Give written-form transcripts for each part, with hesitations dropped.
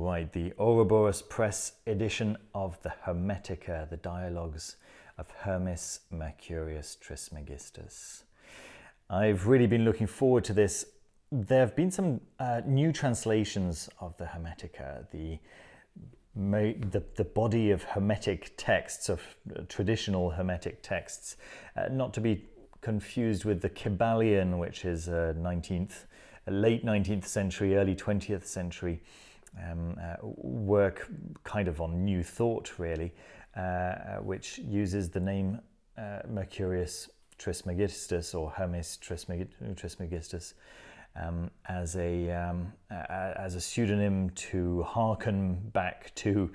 Right, the Ouroboros Press edition of the Hermetica, the dialogues of Hermes Mercurius Trismegistus. I've really been looking forward to this. There have been some new translations of the Hermetica, the body of Hermetic texts, of traditional Hermetic texts, not to be confused with the Kybalion, which is late 19th century, early 20th century work, kind of on New Thought, really, which uses the name Mercurius Trismegistus or Hermes Trismegistus as a pseudonym to hearken back to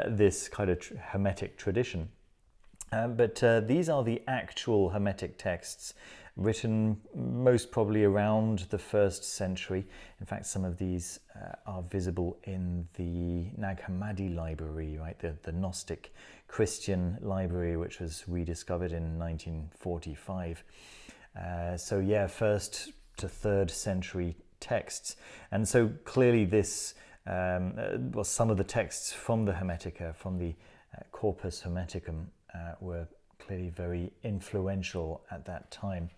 this kind of Hermetic tradition. But these are the actual Hermetic texts written most probably around the 1st century. In fact, some of these are visible in the Nag Hammadi library, right? The Gnostic Christian library, which was rediscovered in 1945. So yeah, 1st to 3rd century texts. And so clearly this, well, some of the texts from the Hermetica, from the Corpus Hermeticum, were clearly very influential at that time.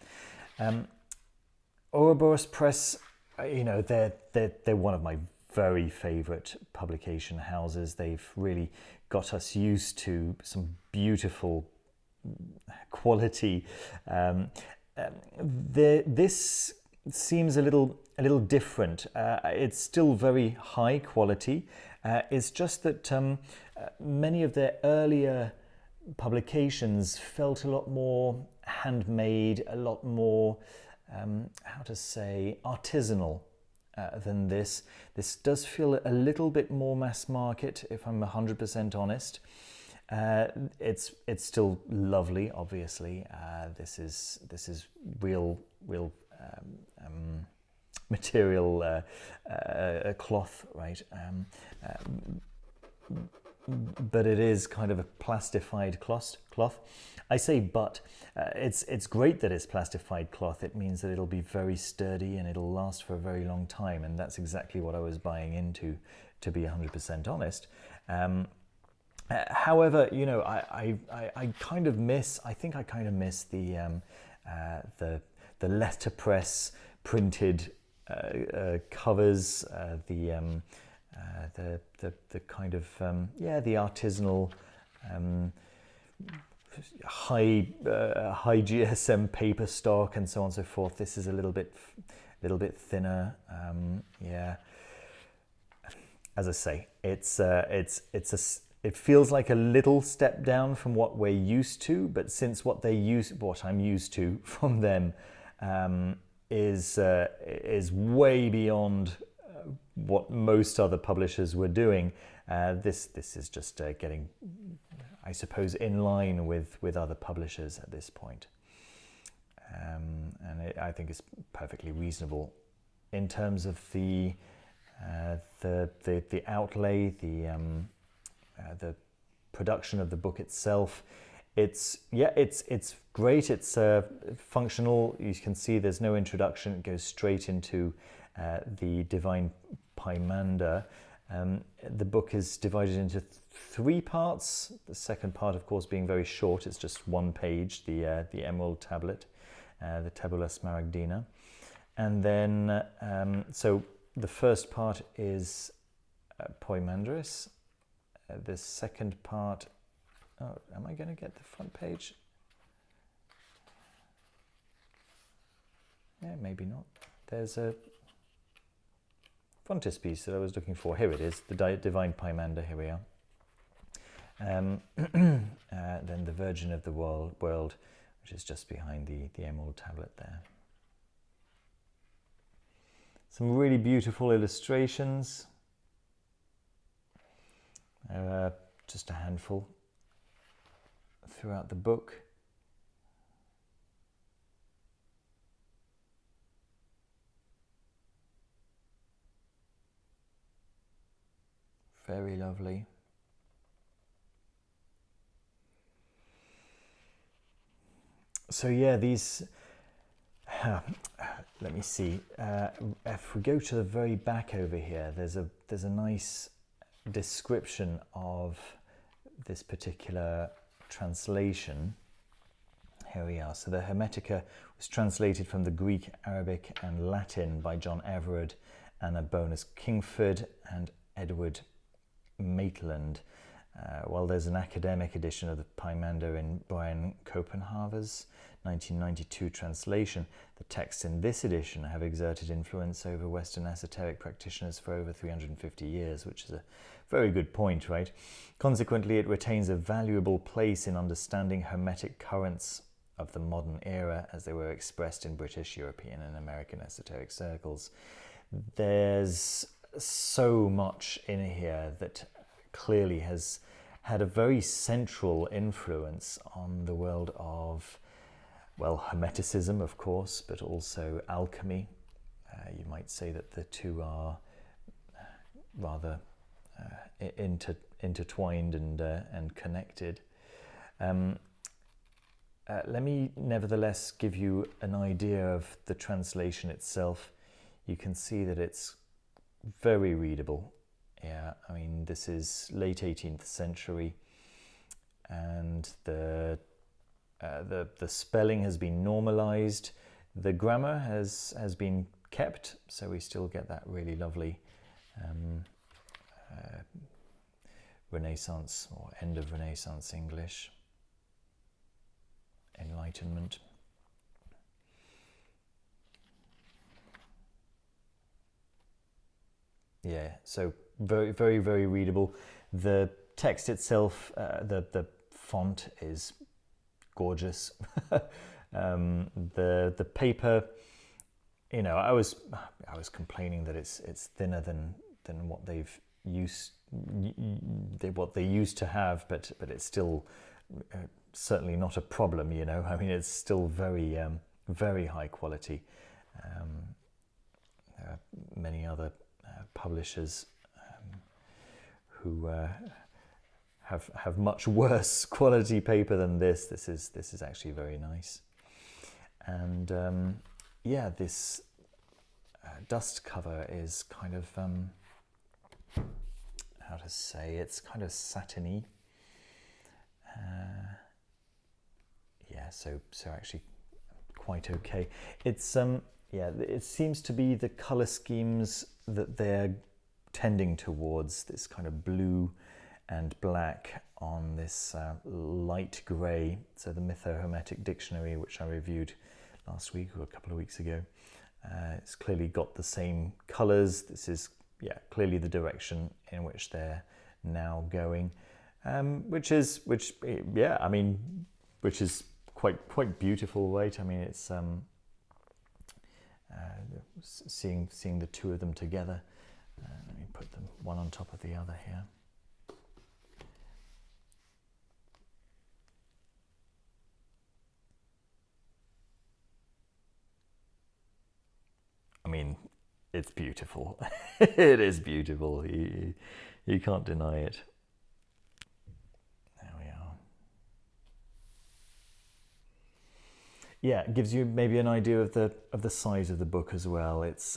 Ouroboros Press, you know, they're one of my very favorite publication houses. They've really got us used to some beautiful quality. This seems a little different. It's still very high quality. It's just that many of their earlier publications felt a lot more handmade, a lot more, how to say, artisanal than this. This does feel a little bit more mass market, if I'm 100% honest. It's still lovely, obviously. This is real material cloth, right? But it is kind of a plastified cloth. I say but, it's great that it's plastified cloth. It means that it'll be very sturdy and it'll last for a very long time, and that's exactly what I was buying into, to be 100% honest. However, you know, I kind of miss, I think I kind of miss the letterpress printed covers, the kind of the artisanal high GSM paper stock and so on and so forth. This is a little bit thinner. Yeah, as I say, it feels like a little step down from what we're used to, but since what I'm used to from them is way beyond what most other publishers were doing. This is just getting, I suppose, in line with other publishers at this point. And I think it's perfectly reasonable in terms of the outlay, the production of the book itself. It's great. It's functional. You can see there's no introduction. It goes straight into the Divine Pymander. The book is divided into 3 parts. The second part, of course, being very short. It's just 1 page, the Emerald Tablet, the Tabula Smaragdina. And then, so the first part is Poimandris. The second part, oh, am I going to get the front page? Yeah, maybe not. There's a frontispiece that I was looking for. Here it is, the Divine Pymander. Here we are. Then the Virgin of the World, which is just behind the Emerald Tablet there. Some really beautiful illustrations. Just a handful throughout the book. Very lovely. So yeah, these, let me see, if we go to the very back over here, there's a nice description of this particular translation. Here we are. So the Hermetica was translated from the Greek, Arabic and Latin by John Everard, Anna Bonus Kingford and Edward Maitland. While there's an academic edition of the Pymander in Brian Copenhaver's 1992 translation, the texts in this edition have exerted influence over Western esoteric practitioners for over 350 years, which is a very good point, right? Consequently, it retains a valuable place in understanding Hermetic currents of the modern era as they were expressed in British, European and American esoteric circles. There's so much in here that clearly has had a very central influence on the world of, well, Hermeticism, of course, but also alchemy. You might say that the two are rather intertwined and connected. Let me nevertheless give you an idea of the translation itself. You can see that it's very readable. Yeah, I mean, this is late 18th century, and the spelling has been normalized. The grammar has been kept, so we still get that really lovely Renaissance or end of Renaissance English. Enlightenment. Yeah, so very, very, very readable. The text itself, the font is gorgeous. The paper, you know, I was complaining that it's thinner than what they used to have, but it's still certainly not a problem, you know. I mean, it's still very very high quality. There are many other publishers who have much worse quality paper than this. This is actually very nice. And yeah, this dust cover is kind of how to say, it's kind of satiny. Yeah, so actually quite okay. It's yeah, it seems to be the color schemes that they're tending towards, this kind of blue and black on this light grey. So the Mytho-Hermetic Dictionary, which I reviewed last week or a couple of weeks ago, it's clearly got the same colors. This is, yeah, clearly the direction in which they're now going, which is quite beautiful, right? I mean, it's seeing the two of them together. Let me put them one on top of the other here. I mean, it's beautiful. It is beautiful. You can't deny it. There we are. Yeah, it gives you maybe an idea of the size of the book as well. It's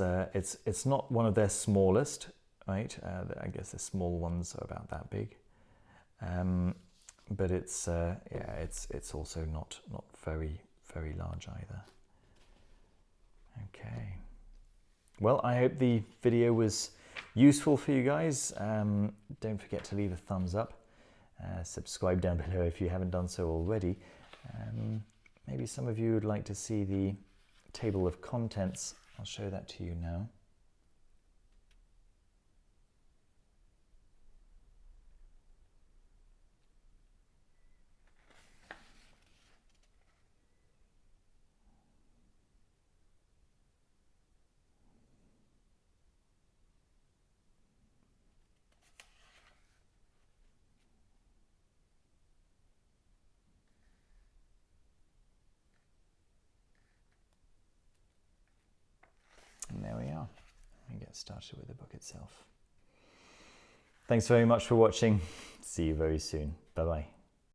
not one of their smallest, right? I guess the small ones are about that big. But it's yeah, it's also not very large either. Okay. Well, I hope the video was useful for you guys. Don't forget to leave a thumbs up. Subscribe down below if you haven't done so already. Maybe some of you would like to see the table of contents. I'll show that to you now. And there we are. We get started with the book itself. Thanks very much for watching. See you very soon. Bye-bye.